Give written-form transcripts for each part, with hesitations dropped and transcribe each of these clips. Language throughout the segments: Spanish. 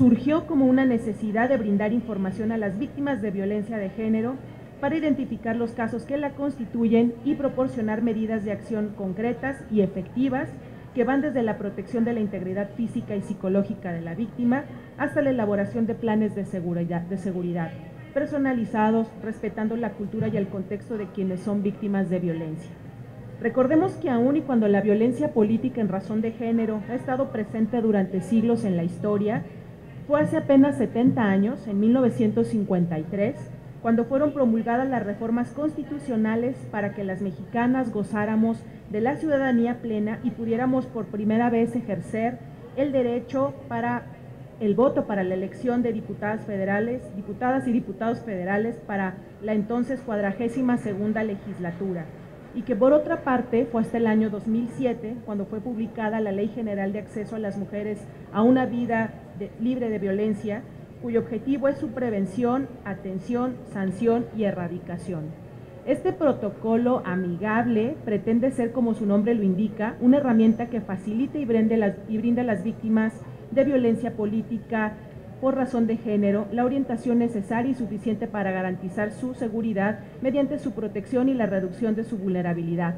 surgió como una necesidad de brindar información a las víctimas de violencia de género para identificar los casos que la constituyen y proporcionar medidas de acción concretas y efectivas que van desde la protección de la integridad física y psicológica de la víctima hasta la elaboración de planes de seguridad personalizados, respetando la cultura y el contexto de quienes son víctimas de violencia. Recordemos que aun y cuando la violencia política en razón de género ha estado presente durante siglos en la historia, fue hace apenas 70 años, en 1953, cuando fueron promulgadas las reformas constitucionales para que las mexicanas gozáramos de la ciudadanía plena y pudiéramos por primera vez ejercer el derecho para el voto para la elección de diputadas y diputados federales para la entonces 42ª legislatura, y que por otra parte fue hasta el año 2007 cuando fue publicada la Ley General de Acceso a las Mujeres a una vida libre de violencia, cuyo objetivo es su prevención, atención, sanción y erradicación. Este protocolo amigable pretende ser, como su nombre lo indica, una herramienta que facilite y brinde a las víctimas de violencia política por razón de género la orientación necesaria y suficiente para garantizar su seguridad mediante su protección y la reducción de su vulnerabilidad.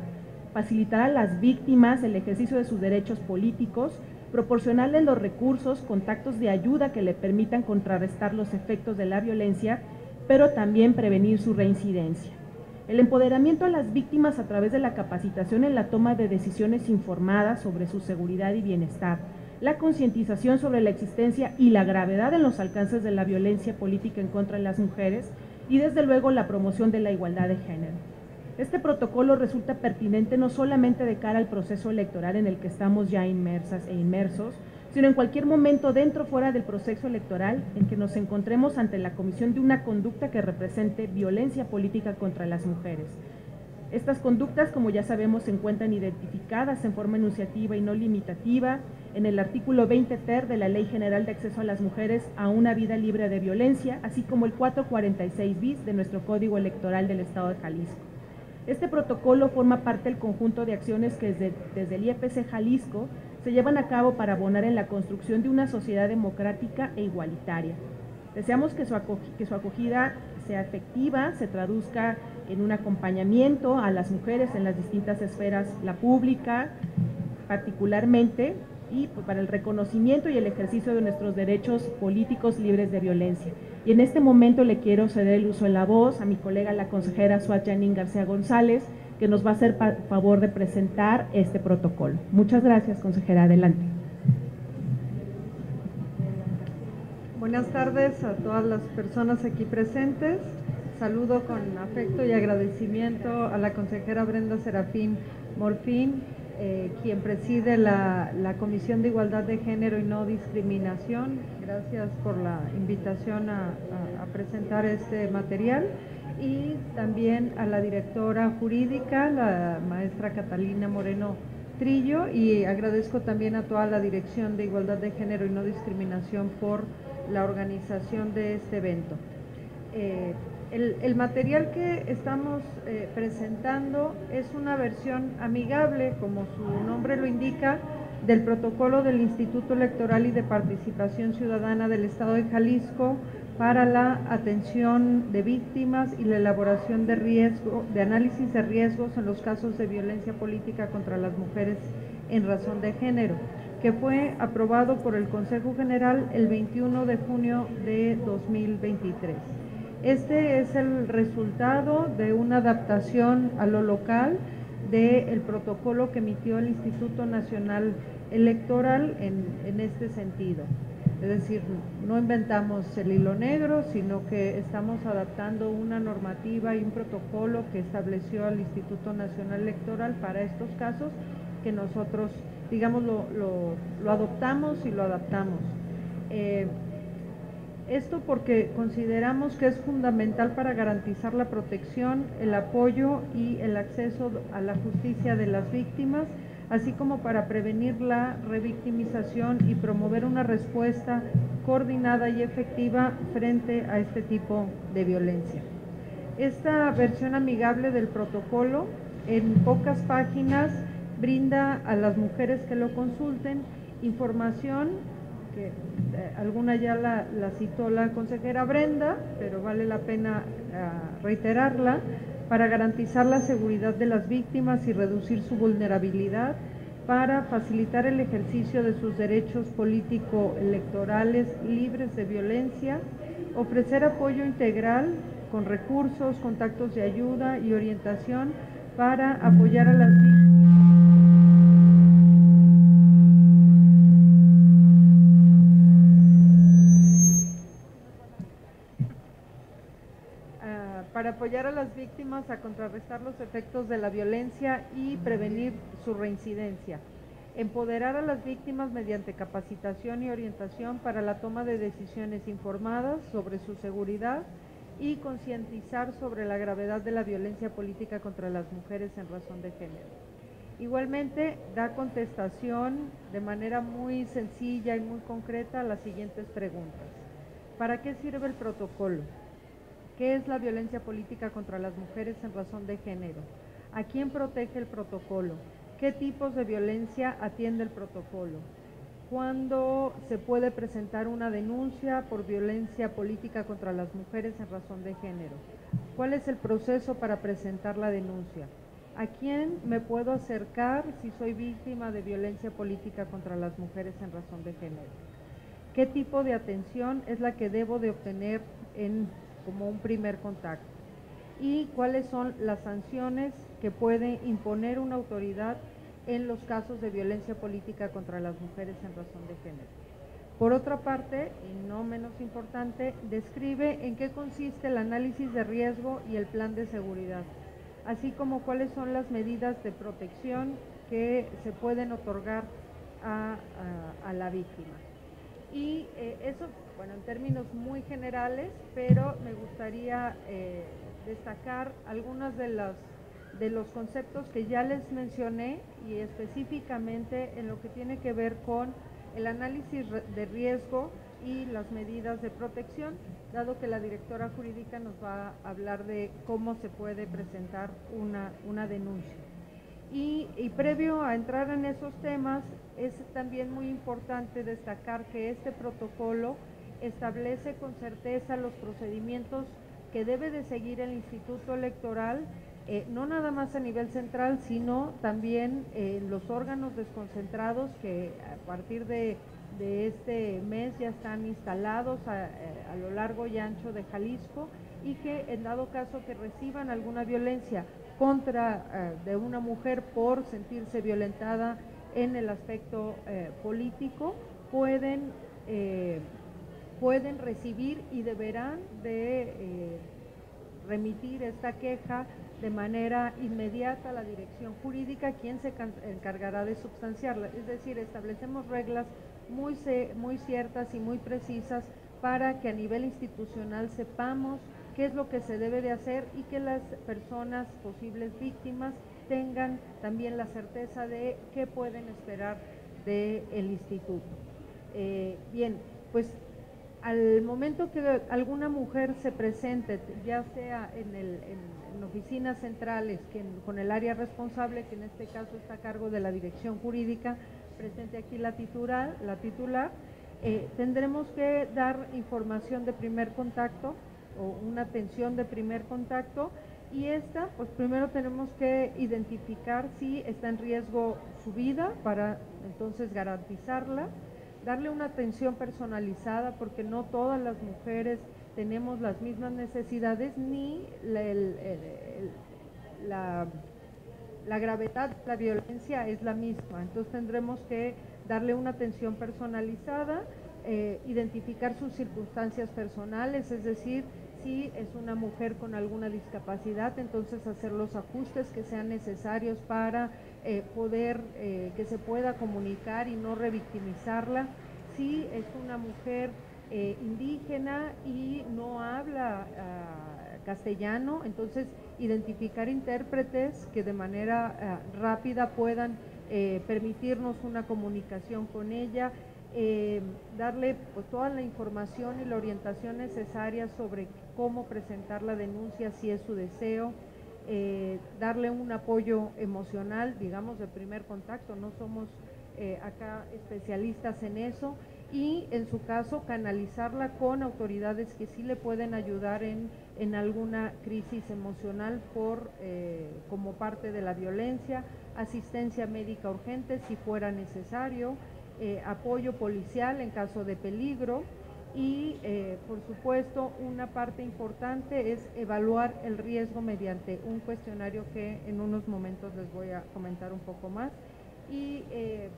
Facilitará a las víctimas el ejercicio de sus derechos políticos, proporcionarles los recursos, contactos de ayuda que le permitan contrarrestar los efectos de la violencia, pero también prevenir su reincidencia. El empoderamiento a las víctimas a través de la capacitación en la toma de decisiones informadas sobre su seguridad y bienestar, la concientización sobre la existencia y la gravedad en los alcances de la violencia política en contra de las mujeres y desde luego la promoción de la igualdad de género. Este protocolo resulta pertinente no solamente de cara al proceso electoral en el que estamos ya inmersas e inmersos, sino en cualquier momento dentro o fuera del proceso electoral en que nos encontremos ante la comisión de una conducta que represente violencia política contra las mujeres. Estas conductas, como ya sabemos, se encuentran identificadas en forma enunciativa y no limitativa en el artículo 20 ter de la Ley General de Acceso a las Mujeres a una vida libre de violencia, así como el 446 bis de nuestro Código Electoral del Estado de Jalisco. Este protocolo forma parte del conjunto de acciones que desde el IEPC Jalisco se llevan a cabo para abonar en la construcción de una sociedad democrática e igualitaria. Deseamos que su acogida sea efectiva, se traduzca en un acompañamiento a las mujeres en las distintas esferas, la pública particularmente, y para el reconocimiento y el ejercicio de nuestros derechos políticos libres de violencia. Y en este momento le quiero ceder el uso de la voz a mi colega, la consejera Suat Yanin García González, que nos va a hacer favor de presentar este protocolo. Muchas gracias, consejera. Adelante. Buenas tardes a todas las personas aquí presentes. Saludo con afecto y agradecimiento a la consejera Brenda Serafín Morfín, quien preside la Comisión de Igualdad de Género y No Discriminación. Gracias por la invitación a presentar este material. Y también a la directora jurídica, la maestra Catalina Moreno Trillo, y agradezco también a toda la Dirección de Igualdad de Género y No Discriminación por la organización de este evento. El material que estamos presentando es una versión amigable, como su nombre lo indica, del protocolo del Instituto Electoral y de Participación Ciudadana del Estado de Jalisco para la atención de víctimas y la elaboración de análisis de riesgos en los casos de violencia política contra las mujeres en razón de género, que fue aprobado por el Consejo General el 21 de junio de 2023. Este es el resultado de una adaptación a lo local del protocolo que emitió el Instituto Nacional Electoral en este sentido. Es decir, no inventamos el hilo negro, sino que estamos adaptando una normativa y un protocolo que estableció el Instituto Nacional Electoral para estos casos, que nosotros, digamos, lo adoptamos y lo adaptamos. Esto porque consideramos que es fundamental para garantizar la protección, el apoyo y el acceso a la justicia de las víctimas, así como para prevenir la revictimización y promover una respuesta coordinada y efectiva frente a este tipo de violencia. Esta versión amigable del protocolo, en pocas páginas, brinda a las mujeres que lo consulten información que alguna ya la citó la consejera Brenda, pero vale la pena reiterarla, para garantizar la seguridad de las víctimas y reducir su vulnerabilidad, para facilitar el ejercicio de sus derechos político-electorales libres de violencia, ofrecer apoyo integral con recursos, contactos de ayuda y orientación para apoyar a las víctimas. Para apoyar a las víctimas a contrarrestar los efectos de la violencia y prevenir su reincidencia. Empoderar a las víctimas mediante capacitación y orientación para la toma de decisiones informadas sobre su seguridad y concientizar sobre la gravedad de la violencia política contra las mujeres en razón de género. Igualmente, da contestación de manera muy sencilla y muy concreta a las siguientes preguntas. ¿Para qué sirve el protocolo? ¿Qué es la violencia política contra las mujeres en razón de género? ¿A quién protege el protocolo? ¿Qué tipos de violencia atiende el protocolo? ¿Cuándo se puede presentar una denuncia por violencia política contra las mujeres en razón de género? ¿Cuál es el proceso para presentar la denuncia? ¿A quién me puedo acercar si soy víctima de violencia política contra las mujeres en razón de género? ¿Qué tipo de atención es la que debo de obtener como un primer contacto? ¿Y cuáles son las sanciones que puede imponer una autoridad en los casos de violencia política contra las mujeres en razón de género? Por otra parte, y no menos importante, describe en qué consiste el análisis de riesgo y el plan de seguridad, así como cuáles son las medidas de protección que se pueden otorgar a la víctima. Y eso, bueno, en términos muy generales, pero me gustaría destacar algunos de los conceptos que ya les mencioné y específicamente en lo que tiene que ver con el análisis de riesgo y las medidas de protección, dado que la directora jurídica nos va a hablar de cómo se puede presentar una denuncia. Y previo a entrar en esos temas, es también muy importante destacar que este protocolo establece con certeza los procedimientos que debe de seguir el Instituto Electoral, no nada más a nivel central, sino también en los órganos desconcentrados que a partir de este mes ya están instalados a lo largo y ancho de Jalisco, y que en dado caso que reciban alguna violencia contra de una mujer por sentirse violentada en el aspecto político, pueden recibir y deberán de remitir esta queja de manera inmediata a la dirección jurídica, quien se encargará de substanciarla. Es decir, establecemos reglas muy ciertas y muy precisas para que a nivel institucional sepamos qué es lo que se debe de hacer y que las personas posibles víctimas tengan también la certeza de qué pueden esperar del instituto. Bien, pues al momento que alguna mujer se presente, ya sea en oficinas centrales, con el área responsable, que en este caso está a cargo de la dirección jurídica, presente aquí la titular, tendremos que dar información de primer contacto o una atención de primer contacto, y esta, pues primero tenemos que identificar si está en riesgo su vida para entonces garantizarla, darle una atención personalizada, porque no todas las mujeres tenemos las mismas necesidades ni la gravedad de la violencia es la misma. Entonces tendremos que darle una atención personalizada, identificar sus circunstancias personales, es decir, si es una mujer con alguna discapacidad, entonces hacer los ajustes que sean necesarios para poder que se pueda comunicar y no revictimizarla. Si es una mujer indígena y no habla castellano, entonces identificar intérpretes que de manera rápida puedan permitirnos una comunicación con ella, darle pues toda la información y la orientación necesaria sobre cómo presentar la denuncia si es su deseo, darle un apoyo emocional, digamos, de primer contacto. No somos acá especialistas en eso, y en su caso canalizarla con autoridades que sí le pueden ayudar en alguna crisis emocional como parte de la violencia, asistencia médica urgente si fuera necesario, apoyo policial en caso de peligro y por supuesto una parte importante es evaluar el riesgo mediante un cuestionario que en unos momentos les voy a comentar un poco más. Y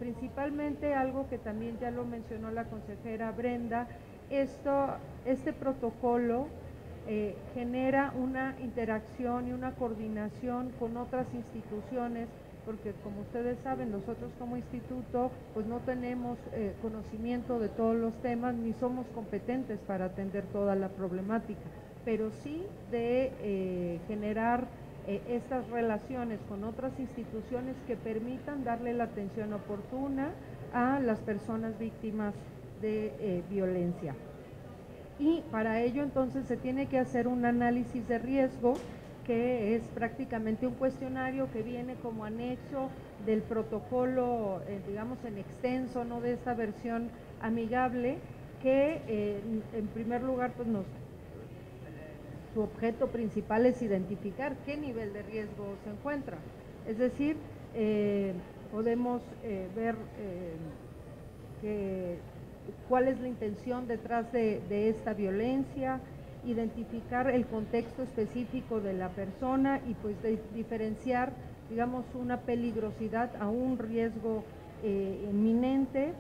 principalmente algo que también ya lo mencionó la consejera Brenda, este protocolo genera una interacción y una coordinación con otras instituciones, porque como ustedes saben, nosotros como instituto pues no tenemos conocimiento de todos los temas ni somos competentes para atender toda la problemática, pero sí de generar estas relaciones con otras instituciones que permitan darle la atención oportuna a las personas víctimas de violencia. Y para ello entonces se tiene que hacer un análisis de riesgo, que es prácticamente un cuestionario que viene como anexo del protocolo, digamos en extenso, no de esta versión amigable, que en primer lugar pues su objeto principal es identificar qué nivel de riesgo se encuentra. Es decir, podemos ver cuál es la intención detrás de esta violencia, identificar el contexto específico de la persona y pues diferenciar, digamos, una peligrosidad a un riesgo inminente,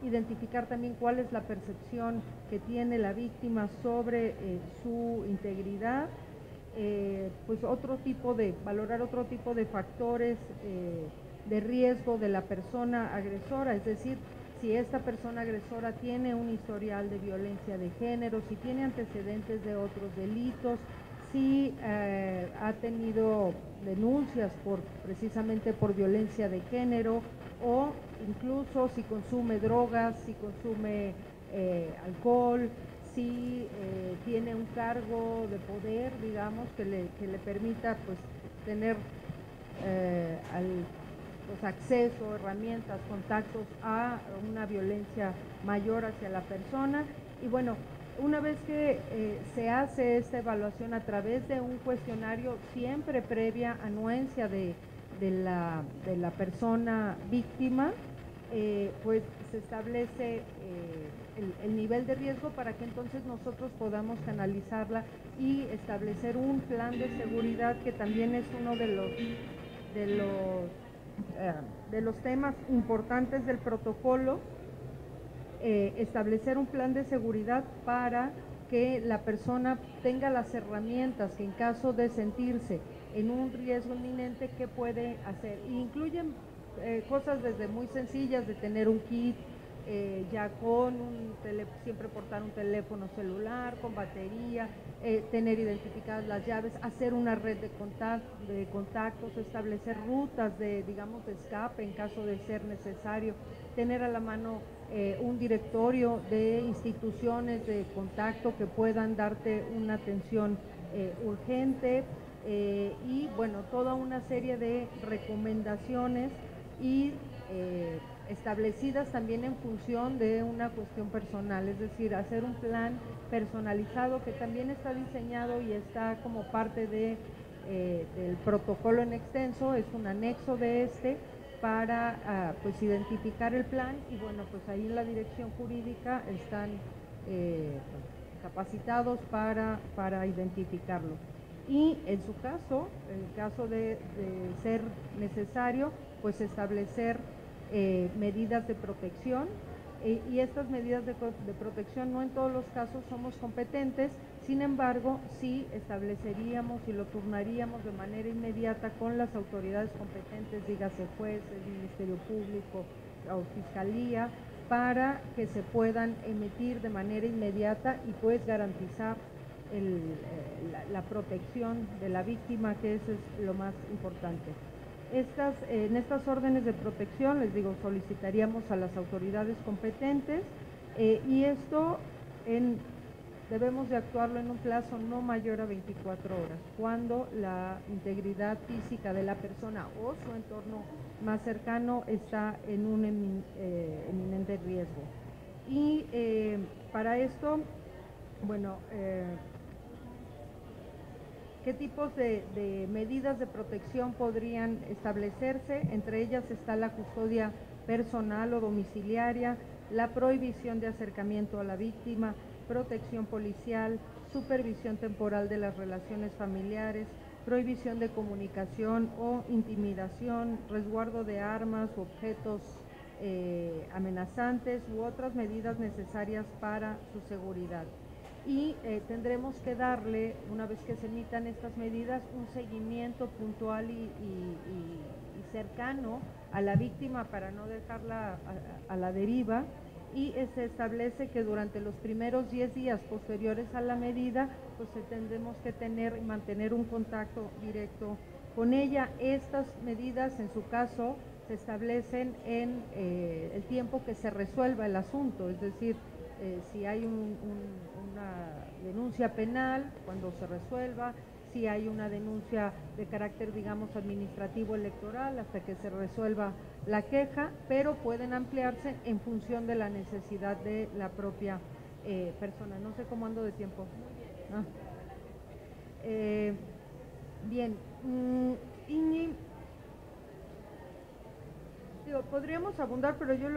identificar también cuál es la percepción que tiene la víctima sobre su integridad, pues valorar otro tipo de factores de riesgo de la persona agresora, es decir, si esta persona agresora tiene un historial de violencia de género, si tiene antecedentes de otros delitos, si ha tenido denuncias precisamente por violencia de género, o incluso si consume drogas, si consume alcohol, si tiene un cargo de poder, digamos, que le permita pues tener acceso, herramientas, contactos a una violencia mayor hacia la persona. Y bueno, una vez que se hace esta evaluación a través de un cuestionario, siempre previa anuencia de la persona víctima, pues se establece el nivel de riesgo para que entonces nosotros podamos canalizarla y establecer un plan de seguridad, que también es uno de los temas importantes del protocolo, establecer un plan de seguridad para que la persona tenga las herramientas que en caso de sentirse en un riesgo inminente, ¿qué puede hacer? Y incluyen cosas desde muy sencillas, de tener un kit, ya con siempre portar un teléfono celular con batería, tener identificadas las llaves, hacer una red de contactos, establecer rutas de escape en caso de ser necesario, tener a la mano un directorio de instituciones de contacto que puedan darte una atención urgente, y bueno, toda una serie de recomendaciones y establecidas también en función de una cuestión personal, es decir, hacer un plan personalizado que también está diseñado y está como parte del protocolo en extenso, es un anexo de para pues identificar el plan. Y bueno, pues ahí en la dirección jurídica están capacitados para identificarlo. Y en su caso, en el caso de ser necesario, pues establecer medidas de protección, y estas medidas de protección no en todos los casos somos competentes, sin embargo sí estableceríamos y lo turnaríamos de manera inmediata con las autoridades competentes, dígase jueces, Ministerio Público o Fiscalía, para que se puedan emitir de manera inmediata y pues garantizar la protección de la víctima, que eso es lo más importante. En estas órdenes de protección, les digo, solicitaríamos a las autoridades competentes, y esto debemos de actuarlo en un plazo no mayor a 24 horas, cuando la integridad física de la persona o su entorno más cercano está en un eminente riesgo. Y para esto, bueno, ¿qué tipos de medidas de protección podrían establecerse? Entre ellas está la custodia personal o domiciliaria, la prohibición de acercamiento a la víctima, protección policial, supervisión temporal de las relaciones familiares, prohibición de comunicación o intimidación, resguardo de armas u objetos amenazantes u otras medidas necesarias para su seguridad. Y tendremos que darle, una vez que se emitan estas medidas, un seguimiento puntual y cercano a la víctima para no dejarla a la deriva, y se establece que durante los primeros 10 días posteriores a la medida, pues tendremos que tener y mantener un contacto directo con ella. Estas medidas, en su caso, se establecen en el tiempo que se resuelva el asunto, es decir, si hay una denuncia penal, cuando se resuelva, si hay una denuncia de carácter, digamos, administrativo electoral, hasta que se resuelva la queja, pero pueden ampliarse en función de la necesidad de la propia persona. No sé cómo ando de tiempo. Bien, Iñi, podríamos abundar, pero yo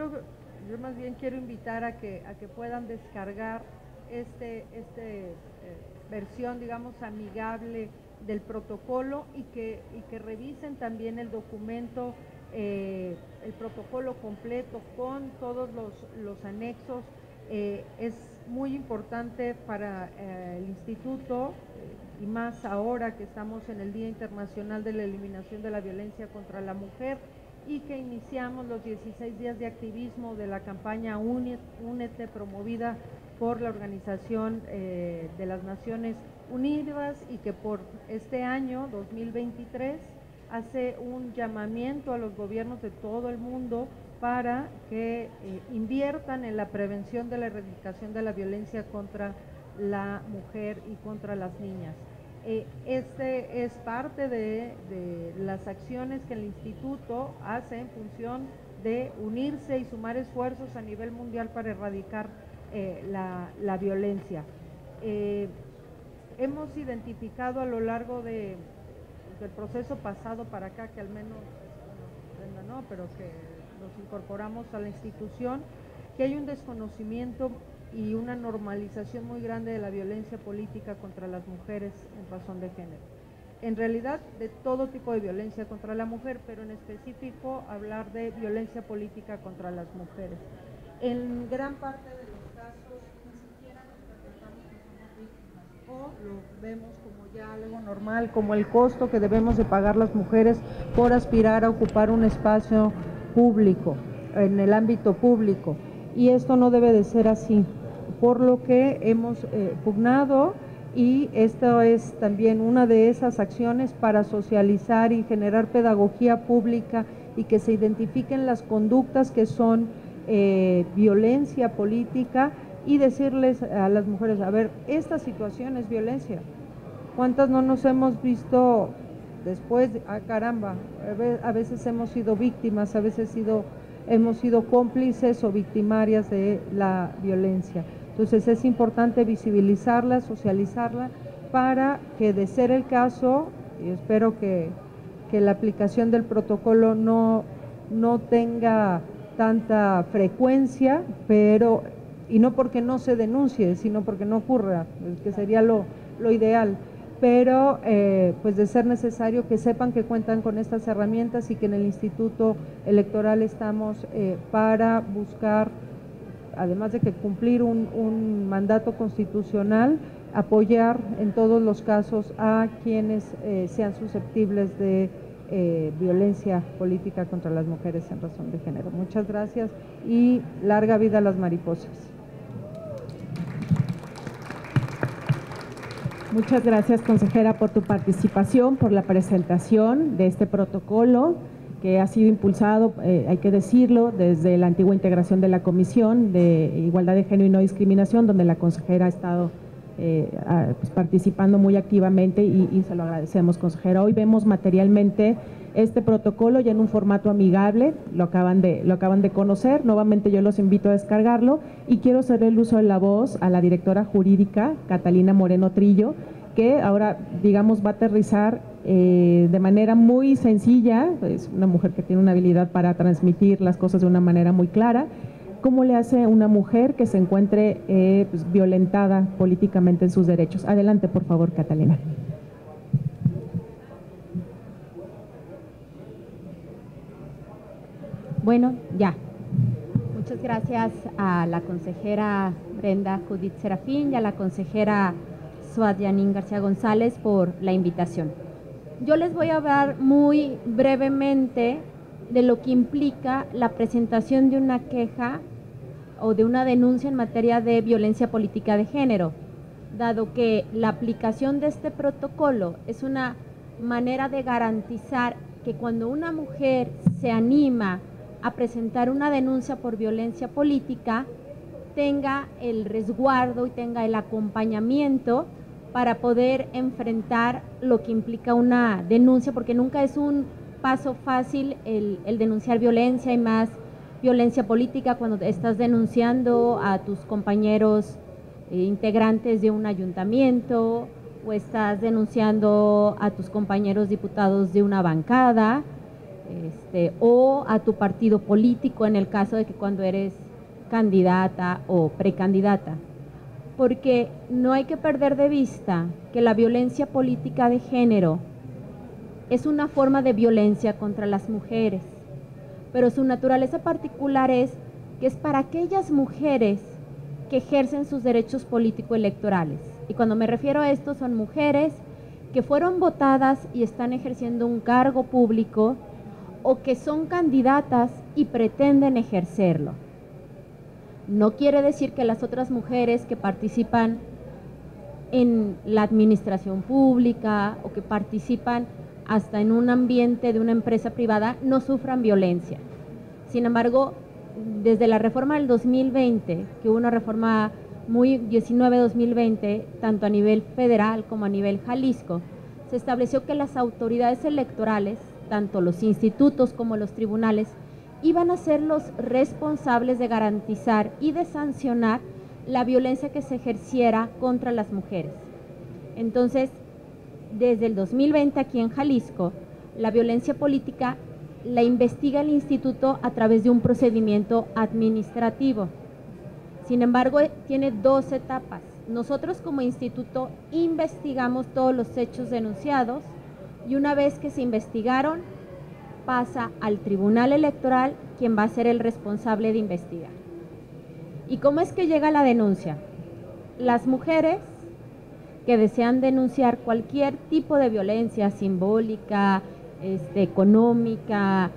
más bien quiero invitar a que puedan descargar versión, digamos, amigable del protocolo, y que revisen también el documento, el protocolo completo con todos los anexos. Es muy importante para el instituto, y más ahora que estamos en el Día Internacional de la Eliminación de la Violencia contra la Mujer, y que iniciamos los 16 días de activismo de la campaña Únete, promovida por la Organización de las Naciones Unidas, y que por este año 2023 hace un llamamiento a los gobiernos de todo el mundo para que inviertan en la prevención de la erradicación de la violencia contra la mujer y contra las niñas. Este es parte de las acciones que el instituto hace en función de unirse y sumar esfuerzos a nivel mundial para erradicar la violencia. Hemos identificado a lo largo del proceso pasado para acá, que al menos, Brenda no, pero que nos incorporamos a la institución, que hay un desconocimiento y una normalización muy grande de la violencia política contra las mujeres en razón de género. En realidad, de todo tipo de violencia contra la mujer, pero en específico hablar de violencia política contra las mujeres. En gran parte de los casos ni siquiera nos percatamos que somos víctimas, o lo vemos como ya algo normal, como el costo que debemos de pagar las mujeres por aspirar a ocupar un espacio público, en el ámbito público, y esto no debe de ser así, por lo que hemos pugnado, y esto es también una de esas acciones para socializar y generar pedagogía pública, y que se identifiquen las conductas que son violencia política, y decirles a las mujeres, a ver, esta situación es violencia. ¿Cuántas no nos hemos visto después? Caramba, a veces hemos sido víctimas, a veces hemos sido cómplices o victimarias de la violencia. Entonces es importante visibilizarla, socializarla, para que, de ser el caso, y espero que la aplicación del protocolo no tenga tanta frecuencia, y no porque no se denuncie, sino porque no ocurra, que sería lo ideal, pero pues de ser necesario, que sepan que cuentan con estas herramientas, y que en el Instituto Electoral estamos para buscar, además de que cumplir un mandato constitucional, apoyar en todos los casos a quienes sean susceptibles de violencia política contra las mujeres en razón de género. Muchas gracias y larga vida a las mariposas. Muchas gracias, consejera, por tu participación, por la presentación de este protocolo que ha sido impulsado, hay que decirlo, desde la antigua integración de la Comisión de Igualdad de Género y No Discriminación, donde la consejera ha estado pues participando muy activamente y se lo agradecemos, consejera. Hoy vemos materialmente este protocolo ya en un formato amigable, lo acaban de conocer. Nuevamente yo los invito a descargarlo y quiero hacerle el uso de la voz a la directora jurídica, Catalina Moreno Trillo, que ahora, digamos, va a aterrizar de manera muy sencilla. Es una mujer que tiene una habilidad para transmitir las cosas de una manera muy clara. ¿Cómo le hace una mujer que se encuentre pues, violentada políticamente en sus derechos? Adelante, por favor, Catalina. Bueno, ya. Muchas gracias a la consejera Brenda Judith Serafín y a la consejera Suad Yanin García González por la invitación. Yo les voy a hablar muy brevemente de lo que implica la presentación de una queja o de una denuncia en materia de violencia política de género, dado que la aplicación de este protocolo es una manera de garantizar que cuando una mujer se anima a presentar una denuncia por violencia política, tenga el resguardo y tenga el acompañamiento para poder enfrentar lo que implica una denuncia, porque nunca es un paso fácil el denunciar violencia, y más violencia política cuando estás denunciando a tus compañeros integrantes de un ayuntamiento, o estás denunciando a tus compañeros diputados de una bancada, o a tu partido político en el caso de que cuando eres candidata o precandidata. Porque no hay que perder de vista que la violencia política de género es una forma de violencia contra las mujeres, pero su naturaleza particular es que es para aquellas mujeres que ejercen sus derechos político-electorales. Y cuando me refiero a esto, son mujeres que fueron votadas y están ejerciendo un cargo público, o que son candidatas y pretenden ejercerlo. No quiere decir que las otras mujeres que participan en la administración pública o que participan hasta en un ambiente de una empresa privada no sufran violencia. Sin embargo, desde la reforma del 2020, que hubo una reforma muy 19-2020, tanto a nivel federal como a nivel Jalisco, se estableció que las autoridades electorales, tanto los institutos como los tribunales, iban a ser los responsables de garantizar y de sancionar la violencia que se ejerciera contra las mujeres. Entonces, desde el 2020 aquí en Jalisco, la violencia política la investiga el instituto a través de un procedimiento administrativo. Sin embargo, tiene dos etapas. Nosotros como instituto investigamos todos los hechos denunciados, y una vez que se investigaron, pasa al Tribunal Electoral, quien va a ser el responsable de investigar. ¿Y cómo es que llega la denuncia? Las mujeres que desean denunciar cualquier tipo de violencia simbólica, económica,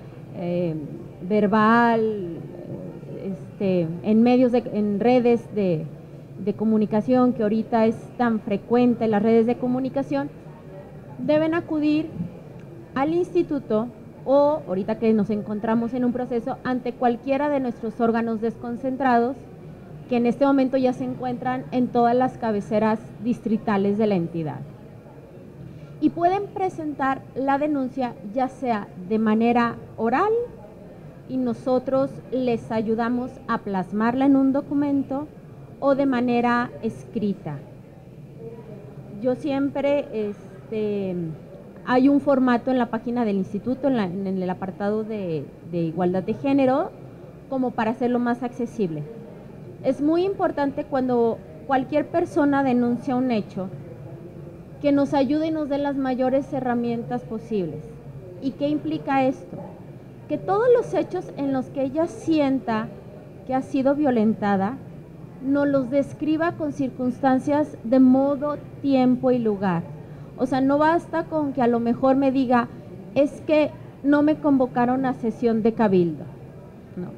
verbal, en redes de comunicación, que ahorita es tan frecuente las redes de comunicación, deben acudir al instituto, o ahorita que nos encontramos en un proceso, ante cualquiera de nuestros órganos desconcentrados, que en este momento ya se encuentran en todas las cabeceras distritales de la entidad. Y pueden presentar la denuncia ya sea de manera oral, y nosotros les ayudamos a plasmarla en un documento, o de manera escrita. Yo siempre, hay un formato en la página del instituto, en el apartado de igualdad de género, como para hacerlo más accesible. Es muy importante cuando cualquier persona denuncia un hecho, que nos ayude y nos dé las mayores herramientas posibles. ¿Y qué implica esto? Que todos los hechos en los que ella sienta que ha sido violentada, nos los describa con circunstancias de modo, tiempo y lugar. O sea, no basta con que a lo mejor me diga, es que no me convocaron a sesión de cabildo. No.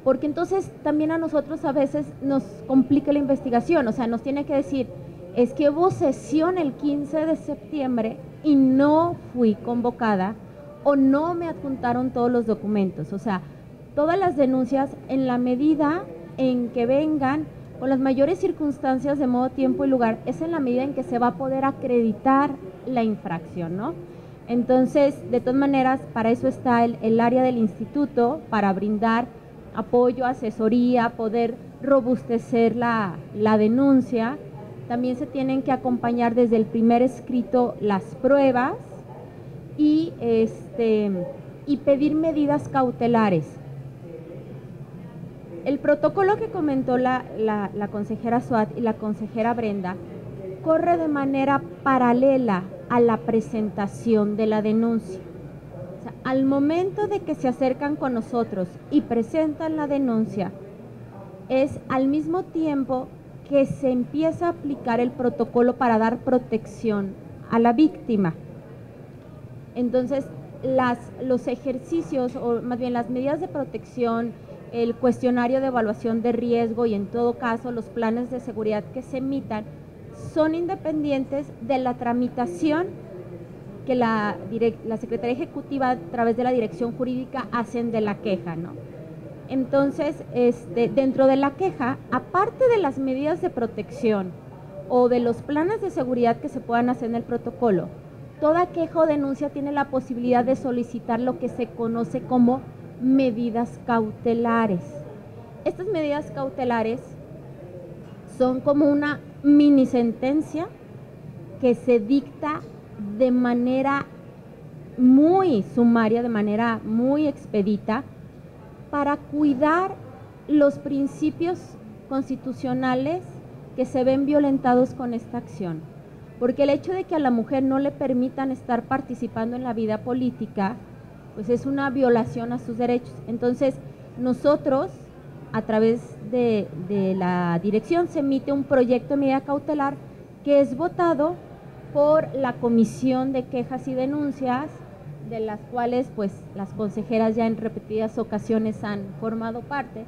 Porque entonces también a nosotros a veces nos complica la investigación. O sea, nos tiene que decir, es que hubo sesión el 15 de septiembre y no fui convocada, o no me adjuntaron todos los documentos. O sea, todas las denuncias, en la medida en que vengan, con las mayores circunstancias de modo, tiempo y lugar, es en la medida en que se va a poder acreditar la infracción, ¿no? Entonces, de todas maneras, para eso está el área del instituto, para brindar apoyo, asesoría, poder robustecer la denuncia. También se tienen que acompañar desde el primer escrito las pruebas y pedir medidas cautelares. El protocolo que comentó la consejera Suad y la consejera Brenda corre de manera paralela a la presentación de la denuncia. O sea, al momento de que se acercan con nosotros y presentan la denuncia, es al mismo tiempo que se empieza a aplicar el protocolo para dar protección a la víctima. Entonces, los ejercicios, o más bien las medidas de protección, el cuestionario de evaluación de riesgo y en todo caso los planes de seguridad que se emitan son independientes de la tramitación que la Secretaría Ejecutiva a través de la Dirección Jurídica hacen de la queja, ¿no? Entonces, dentro de la queja, aparte de las medidas de protección o de los planes de seguridad que se puedan hacer en el protocolo, toda queja o denuncia tiene la posibilidad de solicitar lo que se conoce como medidas cautelares. Estas medidas cautelares son como una mini sentencia que se dicta de manera muy sumaria, de manera muy expedita, para cuidar los principios constitucionales que se ven violentados con esta acción. Porque el hecho de que a la mujer no le permitan estar participando en la vida política, pues es una violación a sus derechos. Entonces, nosotros, a través de la dirección, se emite un proyecto de medida cautelar que es votado por la Comisión de Quejas y Denuncias, de las cuales pues las consejeras ya en repetidas ocasiones han formado parte.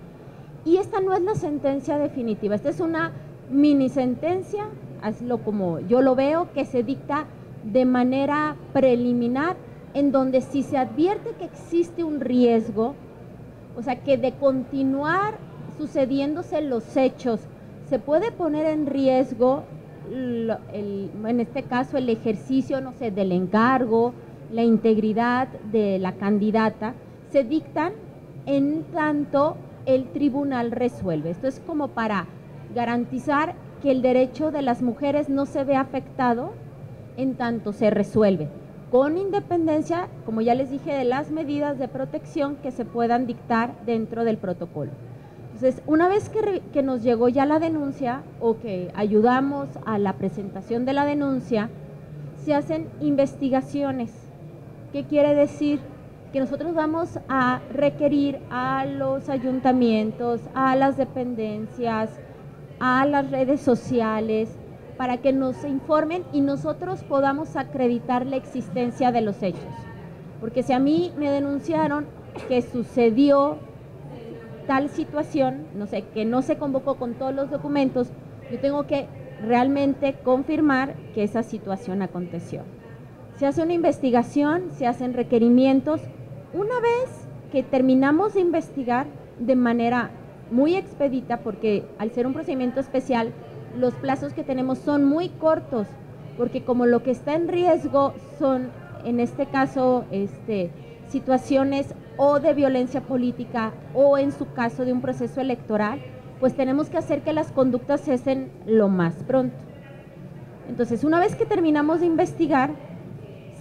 Y esta no es la sentencia definitiva, esta es una mini sentencia, hazlo como yo lo veo, que se dicta de manera preliminar, en donde si se advierte que existe un riesgo, o sea, que de continuar sucediéndose los hechos, se puede poner en riesgo, en este caso, el ejercicio, no sé, del encargo, la integridad de la candidata, se dictan en tanto el tribunal resuelve. Esto es como para garantizar que el derecho de las mujeres no se ve afectado en tanto se resuelve, con independencia, como ya les dije, de las medidas de protección que se puedan dictar dentro del protocolo. Entonces, una vez que nos llegó ya la denuncia o que ayudamos a la presentación de la denuncia, se hacen investigaciones. ¿Qué quiere decir? Que nosotros vamos a requerir a los ayuntamientos, a las dependencias, a las redes sociales, para que nos informen y nosotros podamos acreditar la existencia de los hechos. Porque si a mí me denunciaron que sucedió tal situación, no sé, que no se convocó con todos los documentos, yo tengo que realmente confirmar que esa situación aconteció. Se hace una investigación, se hacen requerimientos. Una vez que terminamos de investigar de manera muy expedita, porque al ser un procedimiento especial, los plazos que tenemos son muy cortos, porque como lo que está en riesgo son, en este caso, situaciones o de violencia política o en su caso de un proceso electoral, pues tenemos que hacer que las conductas cesen lo más pronto. Entonces, una vez que terminamos de investigar,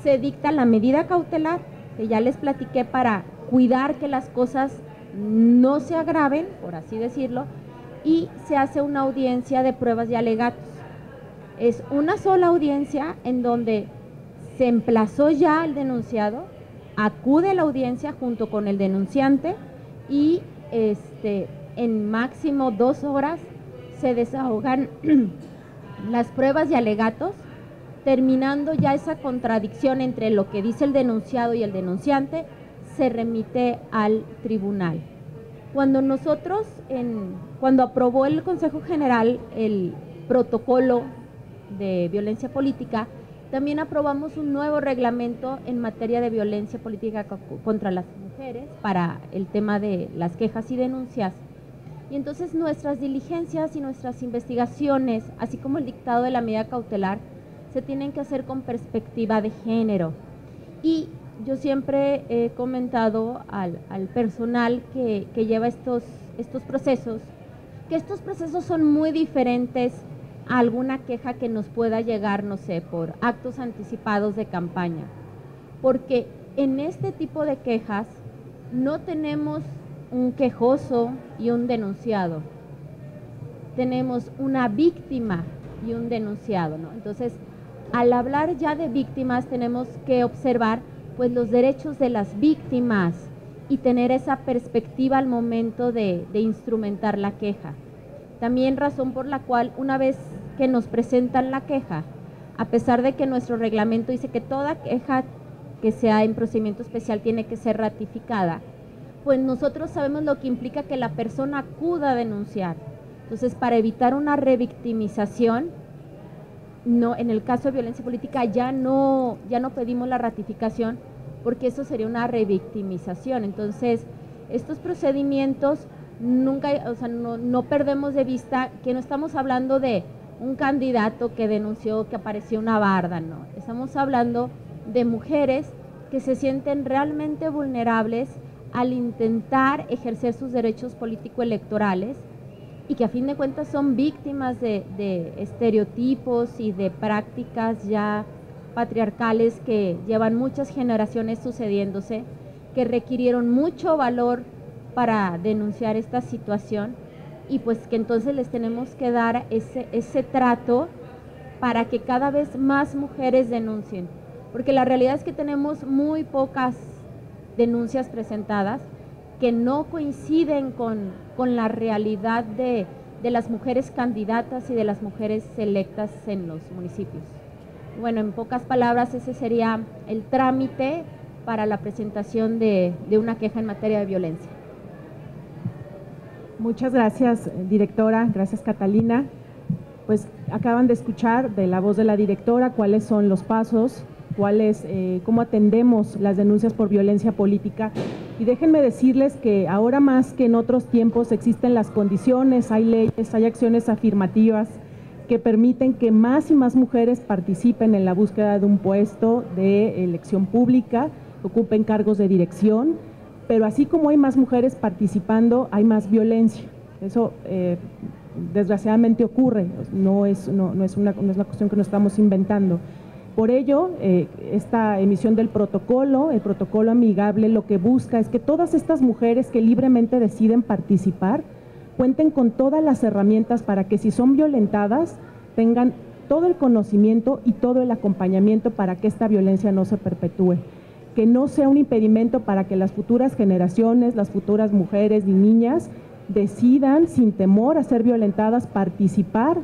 se dicta la medida cautelar, que ya les platiqué, para cuidar que las cosas no se agraven, por así decirlo, y se hace una audiencia de pruebas y alegatos. Es una sola audiencia en donde se emplazó ya el denunciado, acude a la audiencia junto con el denunciante y en máximo 2 horas se desahogan las pruebas y alegatos, terminando ya esa contradicción entre lo que dice el denunciado y el denunciante, se remite al tribunal. Cuando nosotros, cuando aprobó el Consejo General el protocolo de violencia política, también aprobamos un nuevo reglamento en materia de violencia política contra las mujeres para el tema de las quejas y denuncias. Y entonces nuestras diligencias y nuestras investigaciones, así como el dictado de la medida cautelar, se tienen que hacer con perspectiva de género. Y yo siempre he comentado al personal que lleva estos procesos, que estos procesos son muy diferentes a alguna queja que nos pueda llegar, no sé, por actos anticipados de campaña. Porque en este tipo de quejas no tenemos un quejoso y un denunciado. Tenemos una víctima y un denunciado, ¿no? Entonces, al hablar ya de víctimas, tenemos que observar pues los derechos de las víctimas y tener esa perspectiva al momento de instrumentar la queja. También razón por la cual una vez que nos presentan la queja, a pesar de que nuestro reglamento dice que toda queja que sea en procedimiento especial tiene que ser ratificada, pues nosotros sabemos lo que implica que la persona acuda a denunciar. Entonces, para evitar una revictimización, no, en el caso de violencia política ya no pedimos la ratificación porque eso sería una revictimización. Entonces, estos procedimientos nunca, o sea, no perdemos de vista que no estamos hablando de un candidato que denunció que apareció una barda, no. Estamos hablando de mujeres que se sienten realmente vulnerables al intentar ejercer sus derechos político-electorales y que a fin de cuentas son víctimas de estereotipos y de prácticas ya patriarcales que llevan muchas generaciones sucediéndose, que requirieron mucho valor para denunciar esta situación y pues que entonces les tenemos que dar ese trato para que cada vez más mujeres denuncien, porque la realidad es que tenemos muy pocas denuncias presentadas que no coinciden con la realidad de las mujeres candidatas y de las mujeres electas en los municipios. Bueno, en pocas palabras, ese sería el trámite para la presentación de una queja en materia de violencia. Muchas gracias, directora. Gracias, Catalina. Pues acaban de escuchar de la voz de la directora cuáles son los pasos, cómo atendemos las denuncias por violencia política. Y déjenme decirles que ahora más que en otros tiempos existen las condiciones, hay leyes, hay acciones afirmativas que permiten que más y más mujeres participen en la búsqueda de un puesto de elección pública, ocupen cargos de dirección, pero así como hay más mujeres participando, hay más violencia. Eso desgraciadamente ocurre, no es una cuestión que nos estamos inventando. Por ello, esta emisión del protocolo, el protocolo amigable, lo que busca es que todas estas mujeres que libremente deciden participar cuenten con todas las herramientas para que si son violentadas tengan todo el conocimiento y todo el acompañamiento para que esta violencia no se perpetúe, que no sea un impedimento para que las futuras generaciones, las futuras mujeres y niñas decidan sin temor a ser violentadas, participar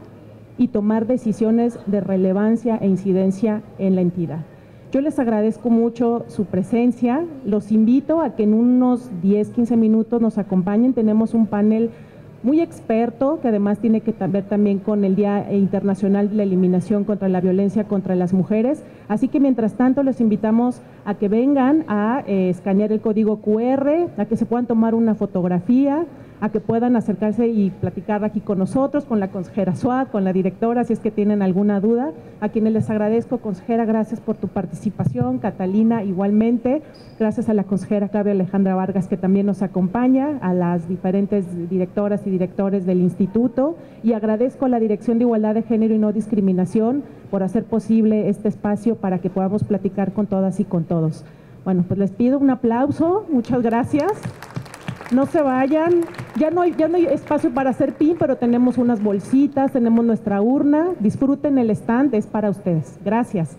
y tomar decisiones de relevancia e incidencia en la entidad. Yo les agradezco mucho su presencia, los invito a que en unos 10-15 minutos nos acompañen, tenemos un panel muy experto que además tiene que ver también con el Día Internacional de la Eliminación contra la Violencia contra las Mujeres, así que mientras tanto los invitamos a que vengan a escanear el código QR, a que se puedan tomar una fotografía, a que puedan acercarse y platicar aquí con nosotros, con la consejera Suad, con la directora, si es que tienen alguna duda, a quienes les agradezco. Consejera, gracias por tu participación, Catalina igualmente, gracias a la consejera Claudia Alejandra Vargas que también nos acompaña, a las diferentes directoras y directores del instituto, y agradezco a la Dirección de Igualdad de Género y No Discriminación por hacer posible este espacio para que podamos platicar con todas y con todos. Bueno, pues les pido un aplauso, muchas gracias. No se vayan, ya no hay espacio para hacer pin, pero tenemos unas bolsitas, tenemos nuestra urna, disfruten el stand, es para ustedes. Gracias.